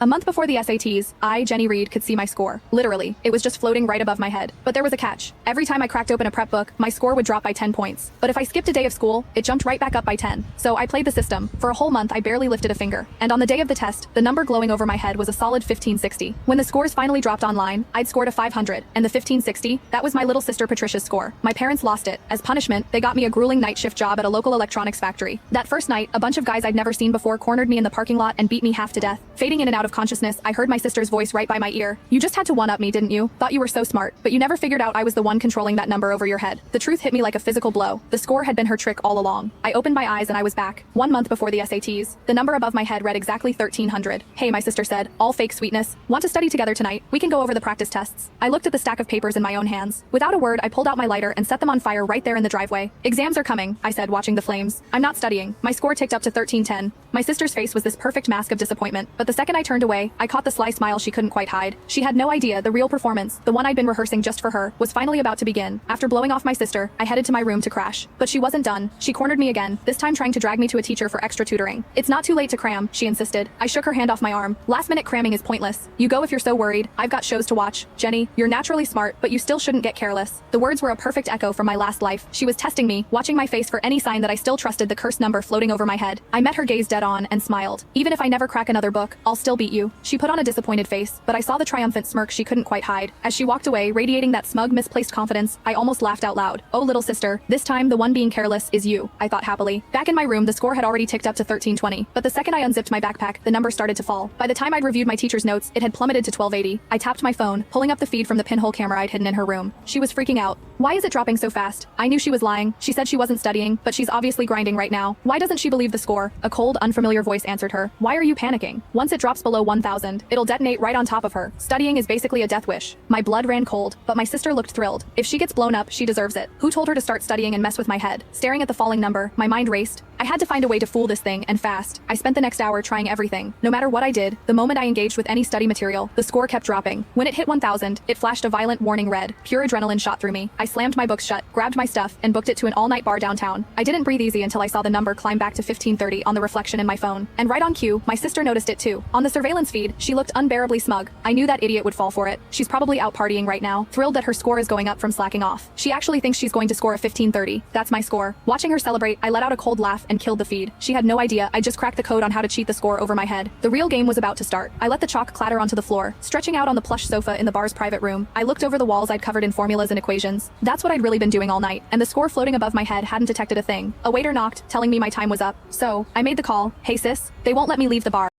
A month before the SATs, I, Jenny Reed, could see my score. Literally, it was just floating right above my head. But there was a catch. Every time I cracked open a prep book, my score would drop by 10 points. But if I skipped a day of school, it jumped right back up by 10. So I played the system. For a whole month, I barely lifted a finger. And on the day of the test, the number glowing over my head was a solid 1560. When the scores finally dropped online, I'd scored a 500, and the 1560, that was my little sister Patricia's score. My parents lost it. As punishment, they got me a grueling night shift job at a local electronics factory. That first night, a bunch of guys I'd never seen before cornered me in the parking lot and beat me half to death. Fading in and out of consciousness, I heard my sister's voice right by my ear. "You just had to one-up me, didn't you? Thought you were so smart, but you never figured out I was the one controlling that number over your head." The truth hit me like a physical blow. The score had been her trick all along. I opened my eyes and I was back. 1 month before the SATs. The number above my head read exactly 1300. "Hey," my sister said, all fake sweetness. "Want to study together tonight? We can go over the practice tests." I looked at the stack of papers in my own hands. Without a word, I pulled out my lighter and set them on fire right there in the driveway. "Exams are coming," I said, watching the flames. "I'm not studying." My score ticked up to 1310. My sister's face was this perfect mask of disappointment, but the second I turned away, I caught the sly smile she couldn't quite hide. She had no idea the real performance, the one I'd been rehearsing just for her, was finally about to begin. After blowing off my sister, I headed to my room to crash. But she wasn't done. She cornered me again, this time trying to drag me to a teacher for extra tutoring. "It's not too late to cram," she insisted. I shook her hand off my arm. "Last-minute cramming is pointless. You go if you're so worried. I've got shows to watch. Jenny, you're naturally smart, but you still shouldn't get careless." The words were a perfect echo from my last life. She was testing me, watching my face for any sign that I still trusted the cursed number floating over my head. I met her gaze dead on and smiled. "Even if I never crack another book, I'll still beat you." She put on a disappointed face, but I saw the triumphant smirk she couldn't quite hide. As she walked away, radiating that smug, misplaced confidence, I almost laughed out loud. "Oh, little sister, this time the one being careless is you," I thought happily. Back in my room, the score had already ticked up to 1320, but the second I unzipped my backpack, the number started to fall. By the time I'd reviewed my teacher's notes, it had plummeted to 1280. I tapped my phone, pulling up the feed from the pinhole camera I'd hidden in her room. She was freaking out. "Why is it dropping so fast?" I knew she was lying. She said she wasn't studying, but she's obviously grinding right now. "Why doesn't she believe the score?" A cold, unfamiliar voice answered her. "Why are you panicking? Once it drops below 1000, it'll detonate right on top of her. Studying is basically a death wish." My blood ran cold, but my sister looked thrilled. If she gets blown up, she deserves it. Who told her to start studying and mess with my head? Staring at the falling number, my mind raced. I had to find a way to fool this thing, and fast. I spent the next hour trying everything. No matter what I did, the moment I engaged with any study material, the score kept dropping. When it hit 1000, it flashed a violent warning red. Pure adrenaline shot through me. I slammed my books shut, grabbed my stuff, and booked it to an all-night bar downtown. I didn't breathe easy until I saw the number climb back to 1530 on the reflection in my phone. And right on cue, my sister noticed it too. On the surveillance feed, she looked unbearably smug. I knew that idiot would fall for it. She's probably out partying right now, thrilled that her score is going up from slacking off. She actually thinks she's going to score a 1530. That's my score. Watching her celebrate, I let out a cold laugh and killed the feed. She had no idea I just cracked the code on how to cheat the score over my head. The real game was about to start. I let the chalk clatter onto the floor. Stretching out on the plush sofa in the bar's private room, I looked over the walls I'd covered in formulas and equations. That's what I'd really been doing all night, and the score floating above my head hadn't detected a thing. A waiter knocked, telling me my time was up. So, I made the call. "Hey sis, they won't let me leave the bar."